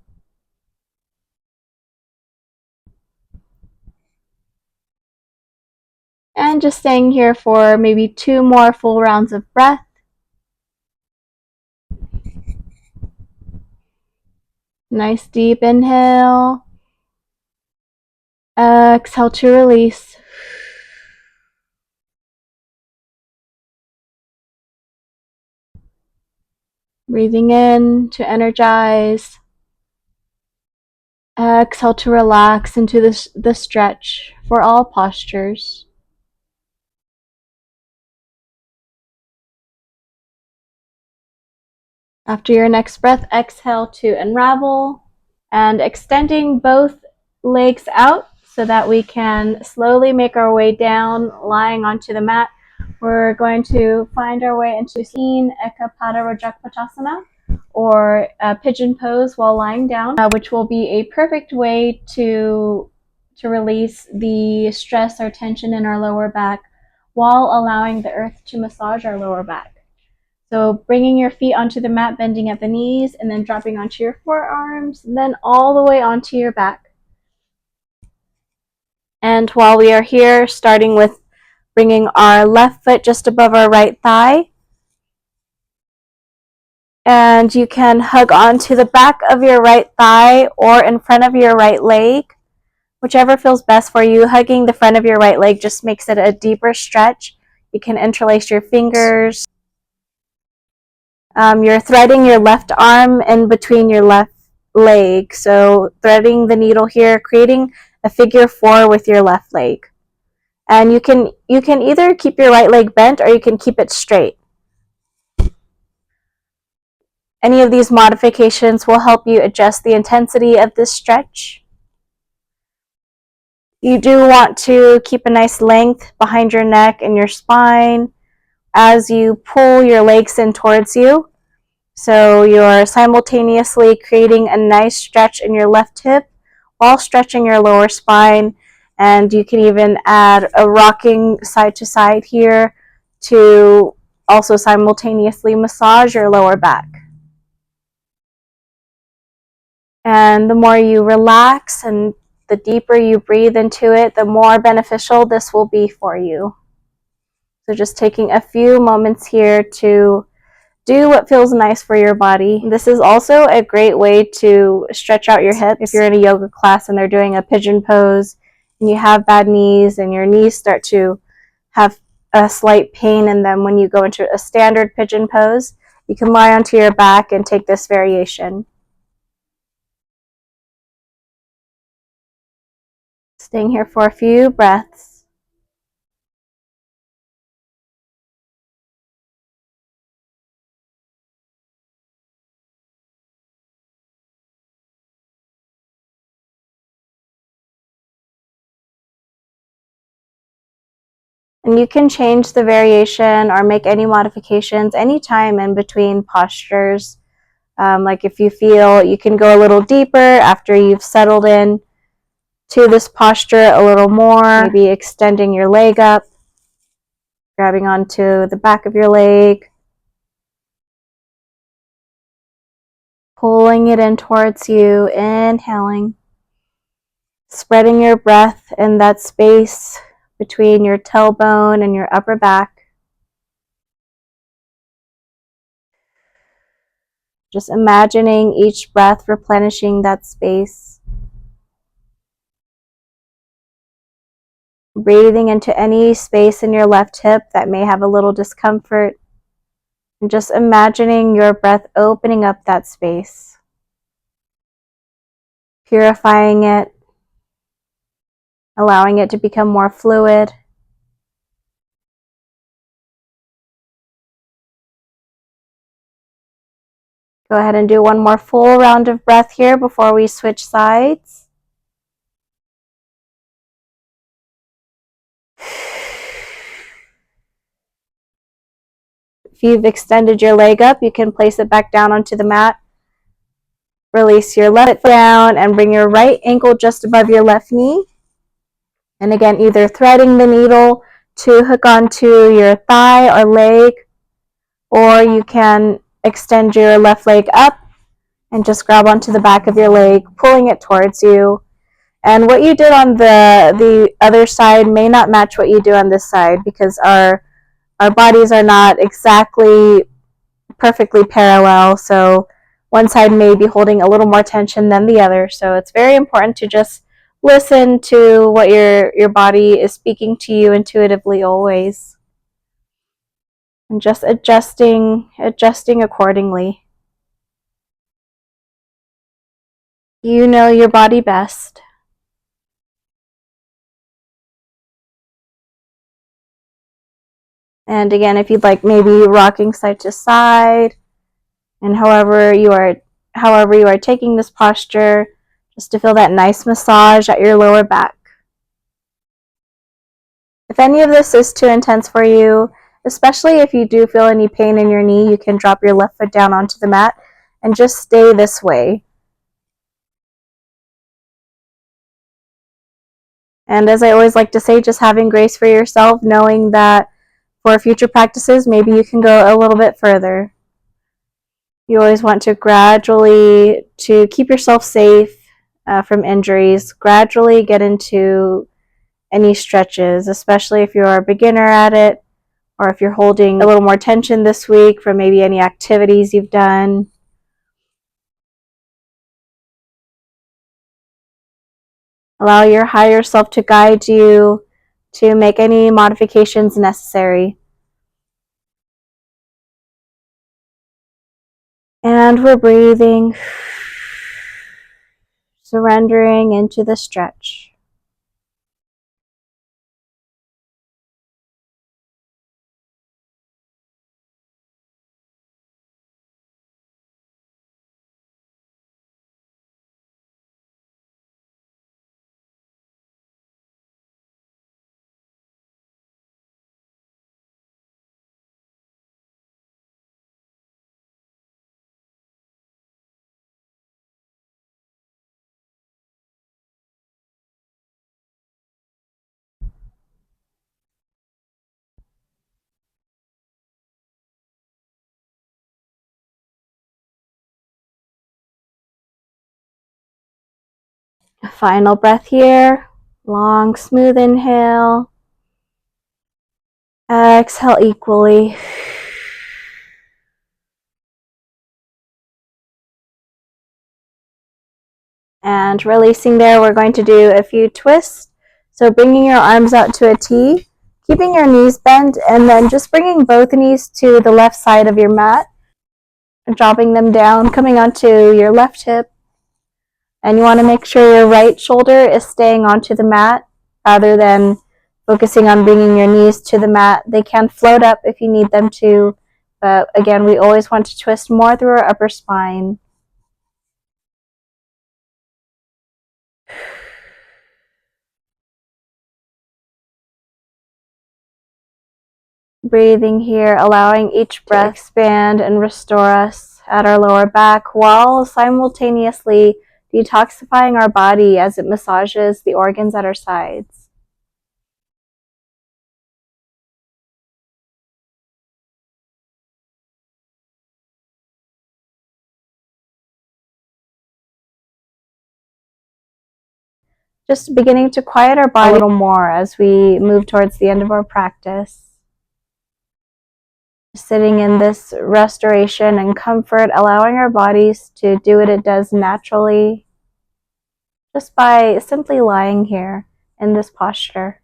And just staying here for maybe 2 more full rounds of breath. Nice deep inhale. Exhale to release. Breathing in to energize. Exhale to relax into the stretch for all postures. After your next breath, exhale to unravel and extending both legs out so that we can slowly make our way down, lying onto the mat. We're going to find our way into Ekapada Rajapakasana, or pigeon pose while lying down, which will be a perfect way to release the stress or tension in our lower back while allowing the earth to massage our lower back. So bringing your feet onto the mat, bending at the knees, and then dropping onto your forearms, and then all the way onto your back. And while we are here, starting with bringing our left foot just above our right thigh. And you can hug onto the back of your right thigh or in front of your right leg, whichever feels best for you. Hugging the front of your right leg just makes it a deeper stretch. You can interlace your fingers. You're threading your left arm in between your left leg. So threading the needle here, creating a figure 4 with your left leg. And you can either keep your right leg bent or you can keep it straight. Any of these modifications will help you adjust the intensity of this stretch. You do want to keep a nice length behind your neck and your spine as you pull your legs in towards you. So you're simultaneously creating a nice stretch in your left hip while stretching your lower spine. And you can even add a rocking side to side here to also simultaneously massage your lower back. And the more you relax and the deeper you breathe into it, the more beneficial this will be for you. So just taking a few moments here to do what feels nice for your body. This is also a great way to stretch out your hips. If you're in a yoga class and they're doing a pigeon pose and you have bad knees and your knees start to have a slight pain in them when you go into a standard pigeon pose, you can lie onto your back and take this variation. Staying here for a few breaths. And you can change the variation or make any modifications anytime in between postures. Like if you feel you can go a little deeper after you've settled in to this posture a little more, maybe extending your leg up, grabbing onto the back of your leg, pulling it in towards you, inhaling, spreading your breath in that space between your tailbone and your upper back. Just imagining each breath replenishing that space. Breathing into any space in your left hip that may have a little discomfort. And just imagining your breath opening up that space. Purifying it. Allowing it to become more fluid. Go ahead and do one more full round of breath here before we switch sides. If you've extended your leg up, you can place it back down onto the mat. Release your left foot down and bring your right ankle just above your left knee. And again, either threading the needle to hook onto your thigh or leg, or you can extend your left leg up and just grab onto the back of your leg, pulling it towards you. And what you did on the other side may not match what you do on this side, because our bodies are not exactly perfectly parallel. So one side may be holding a little more tension than the other. So it's very important to just listen to what your body is speaking to you intuitively always. And just adjusting accordingly. You know your body best. And again, if you'd like, maybe rocking side to side, and however you are taking this posture, just to feel that nice massage at your lower back. If any of this is too intense for you, especially if you do feel any pain in your knee, you can drop your left foot down onto the mat and just stay this way. And as I always like to say, just having grace for yourself, knowing that for future practices, maybe you can go a little bit further. You always want to gradually, to keep yourself safe from injuries, gradually get into any stretches, especially if you're a beginner at it, or if you're holding a little more tension this week from maybe any activities you've done. Allow your higher self to guide you to make any modifications necessary. And we're breathing, surrendering into the stretch. A final breath here. Long, smooth inhale. Exhale equally. And releasing there, we're going to do a few twists. So bringing your arms out to a T, keeping your knees bent, and then just bringing both knees to the left side of your mat, dropping them down, coming onto your left hip. And you want to make sure your right shoulder is staying onto the mat rather than focusing on bringing your knees to the mat. They can float up if you need them to, but again, we always want to twist more through our upper spine. Breathing here, allowing each breath to expand and restore us at our lower back while simultaneously detoxifying our body as it massages the organs at our sides. Just beginning to quiet our body a little more as we move towards the end of our practice. Sitting in this restoration and comfort, allowing our bodies to do what it does naturally, just by simply lying here in this posture.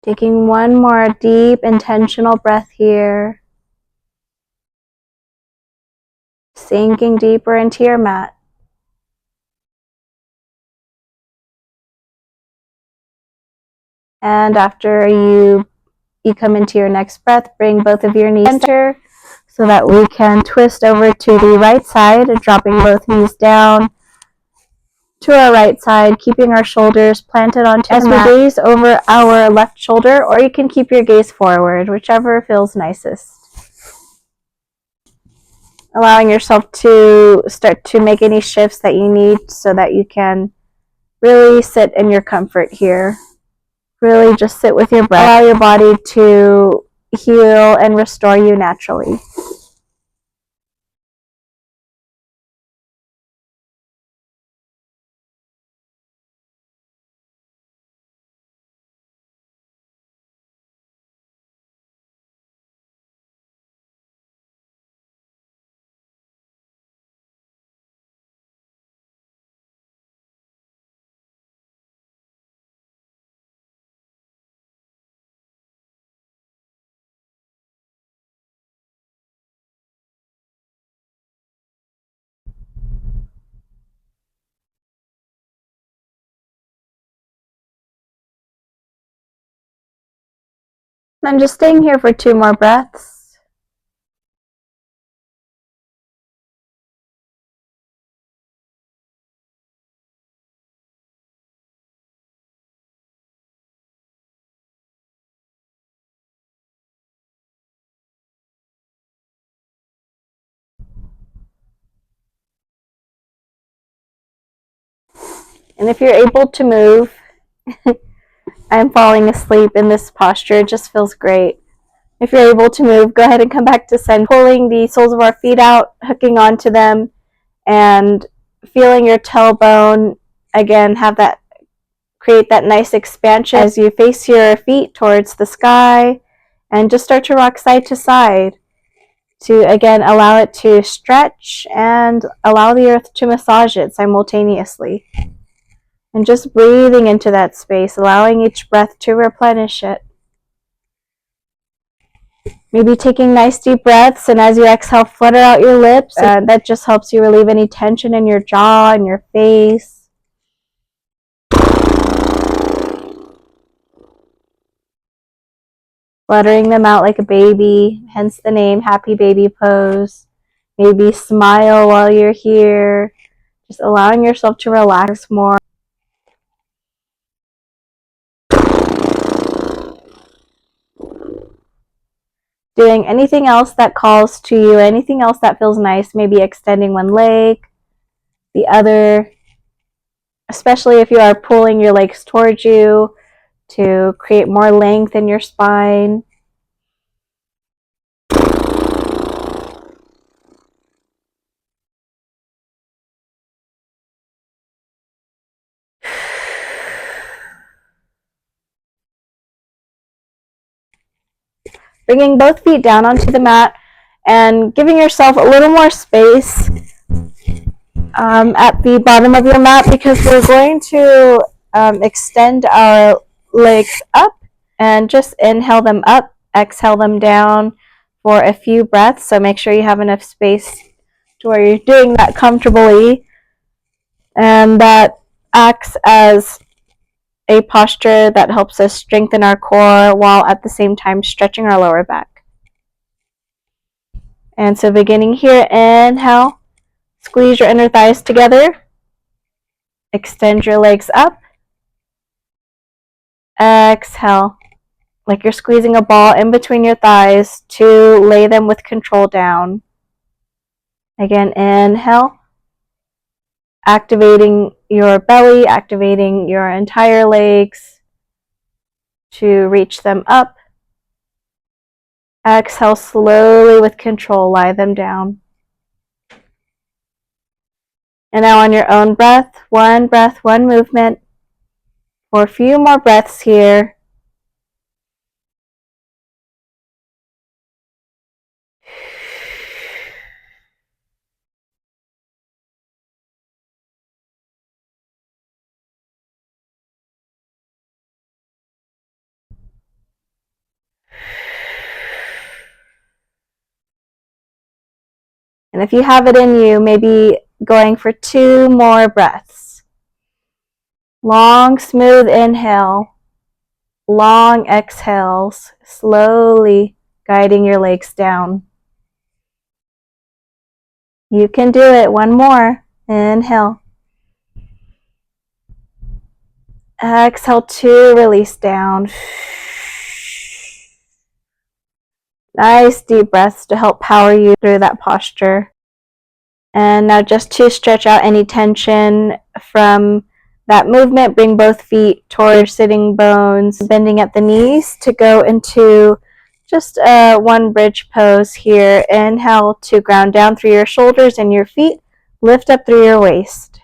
Taking one more deep, intentional breath here. Sinking deeper into your mat. And after you come into your next breath, bring both of your knees center so that we can twist over to the right side, dropping both knees down to our right side, keeping our shoulders planted onto the mat. As we gaze over our left shoulder, or you can keep your gaze forward, whichever feels nicest. Allowing yourself to start to make any shifts that you need so that you can really sit in your comfort here. Really just sit with your breath. Allow your body to heal and restore you naturally. And just staying here for 2 more breaths. And if you're able to move, I'm falling asleep in this posture. It just feels great. If you're able to move, go ahead and come back to center, pulling the soles of our feet out, hooking onto them, and feeling your tailbone, again, create that nice expansion as you face your feet towards the sky, and just start to rock side to side to, again, allow it to stretch and allow the earth to massage it simultaneously. And just breathing into that space, allowing each breath to replenish it. Maybe taking nice deep breaths, and as you exhale, flutter out your lips. That just helps you relieve any tension in your jaw and your face. Fluttering them out like a baby, hence the name Happy Baby Pose. Maybe smile while you're here, just allowing yourself to relax more. Doing anything else that calls to you, anything else that feels nice, maybe extending one leg, the other, especially if you are pulling your legs towards you to create more length in your spine. Bringing both feet down onto the mat and giving yourself a little more space at the bottom of your mat, because we're going to extend our legs up and just inhale them up, exhale them down for a few breaths. So make sure you have enough space to where you're doing that comfortably, and that acts as a posture that helps us strengthen our core while at the same time stretching our lower back. And so beginning here, inhale, squeeze your inner thighs together, extend your legs up, exhale, like you're squeezing a ball in between your thighs to lay them with control down. Again, inhale, activating your belly, activating your entire legs to reach them up. Exhale, slowly with control, lie them down. And now on your own breath, one movement, for a few more breaths here. And if you have it in you, maybe going for 2 more breaths. Long, smooth inhale, long exhales, slowly guiding your legs down. You can do it. One more. Inhale. Exhale to release down. Nice deep breaths to help power you through that posture. And now just to stretch out any tension from that movement, bring both feet towards sitting bones, bending at the knees to go into just one bridge pose here. Inhale to ground down through your shoulders and your feet. Lift up through your waist.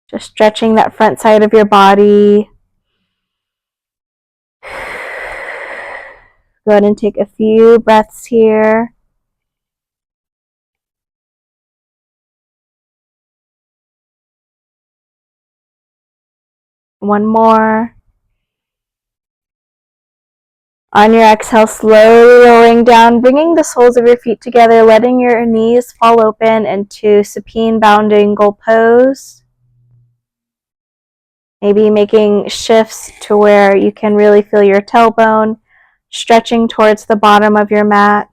Just stretching that front side of your body. Go ahead and take a few breaths here. One more. On your exhale, slowly lowering down, bringing the soles of your feet together, letting your knees fall open into supine bound angle pose. Maybe making shifts to where you can really feel your tailbone stretching towards the bottom of your mat.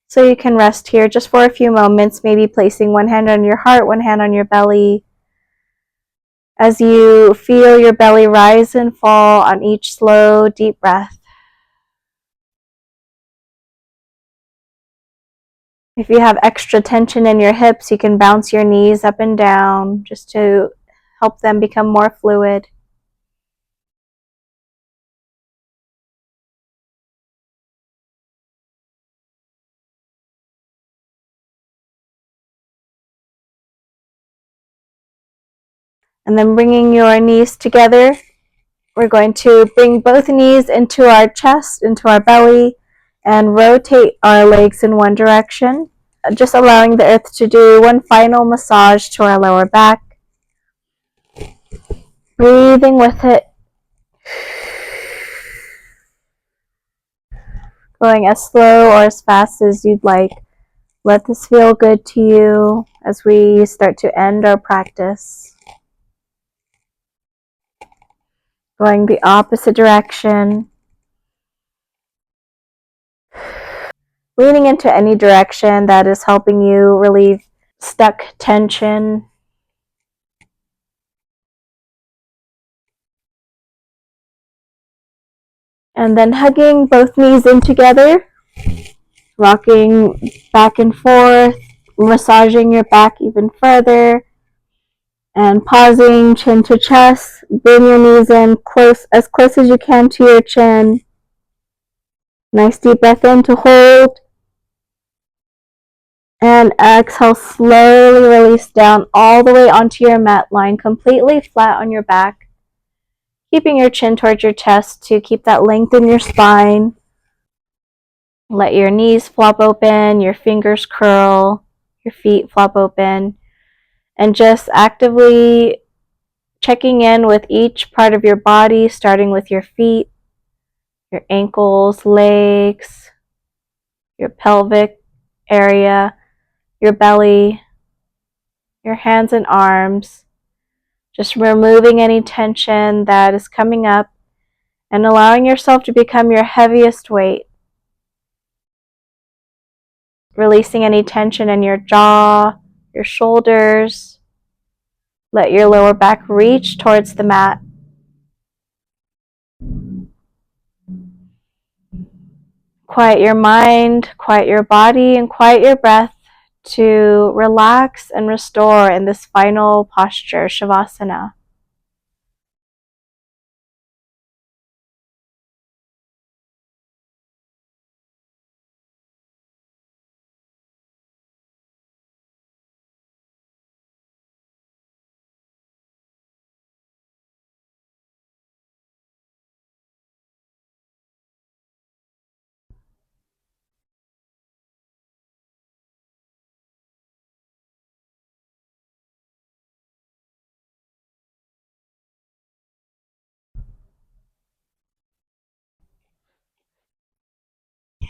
So you can rest here just for a few moments, maybe placing one hand on your heart, one hand on your belly. As you feel your belly rise and fall on each slow, deep breath. If you have extra tension in your hips, you can bounce your knees up and down just to help them become more fluid. And then bringing your knees together, we're going to bring both knees into our chest, into our belly, and rotate our legs in one direction, just allowing the earth to do one final massage to our lower back. Breathing with it. Going as slow or as fast as you'd like. Let this feel good to you as we start to end our practice. Going the opposite direction. Leaning into any direction that is helping you relieve stuck tension. And then hugging both knees in together, rocking back and forth, massaging your back even further, and pausing chin to chest. Bring your knees in as close as you can to your chin. Nice deep breath in to hold. And exhale, slowly release down all the way onto your mat, lying completely flat on your back, keeping your chin towards your chest to keep that length in your spine. Let your knees flop open, your fingers curl, your feet flop open, and just actively checking in with each part of your body, starting with your feet, your ankles, legs, your pelvic area, your belly, your hands and arms. Just removing any tension that is coming up and allowing yourself to become your heaviest weight. Releasing any tension in your jaw, your shoulders. Let your lower back reach towards the mat. Quiet your mind, quiet your body, and quiet your breath to relax and restore in this final posture, Shavasana.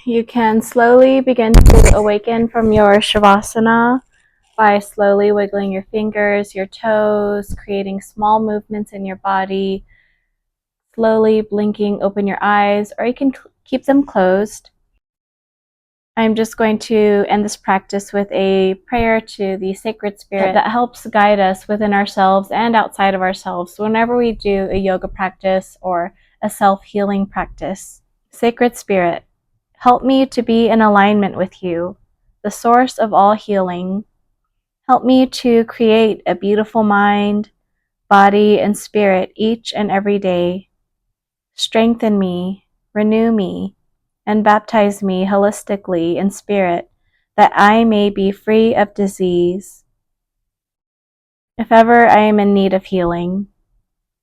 You can slowly begin to awaken from your Shavasana by slowly wiggling your fingers, your toes, creating small movements in your body, slowly blinking open your eyes, or you can keep them closed. I'm just going to end this practice with a prayer to the sacred spirit that helps guide us within ourselves and outside of ourselves whenever we do a yoga practice or a self-healing practice. Sacred spirit, help me to be in alignment with you, the source of all healing. Help me to create a beautiful mind, body, and spirit each and every day. Strengthen me, renew me, and baptize me holistically in spirit, that I may be free of disease. If ever I am in need of healing,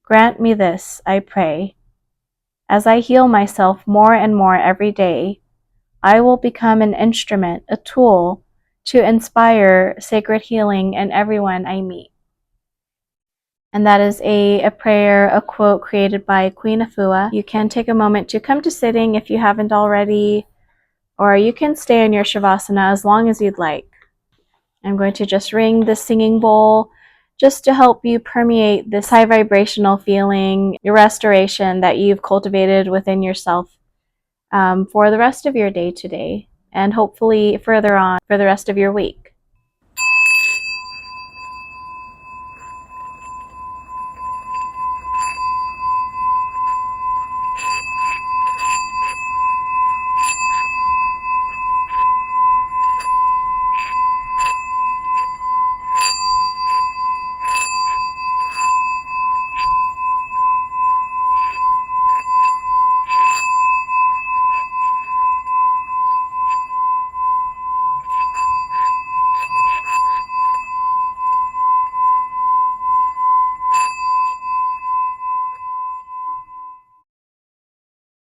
grant me this, I pray. As I heal myself more and more every day, I will become an instrument, a tool, to inspire sacred healing in everyone I meet. And that is a prayer, a quote created by Queen Afua. You can take a moment to come to sitting if you haven't already, or you can stay in your Shavasana as long as you'd like. I'm going to just ring the singing bowl just to help you permeate this high vibrational feeling, your restoration that you've cultivated within yourself for the rest of your day today, and hopefully further on for the rest of your week.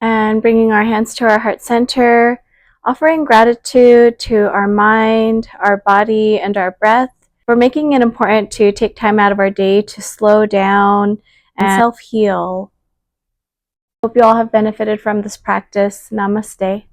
And bringing our hands to our heart center, offering gratitude to our mind, our body, and our breath for making it important to take time out of our day to slow down and self-heal. Hope you all have benefited from this practice. Namaste.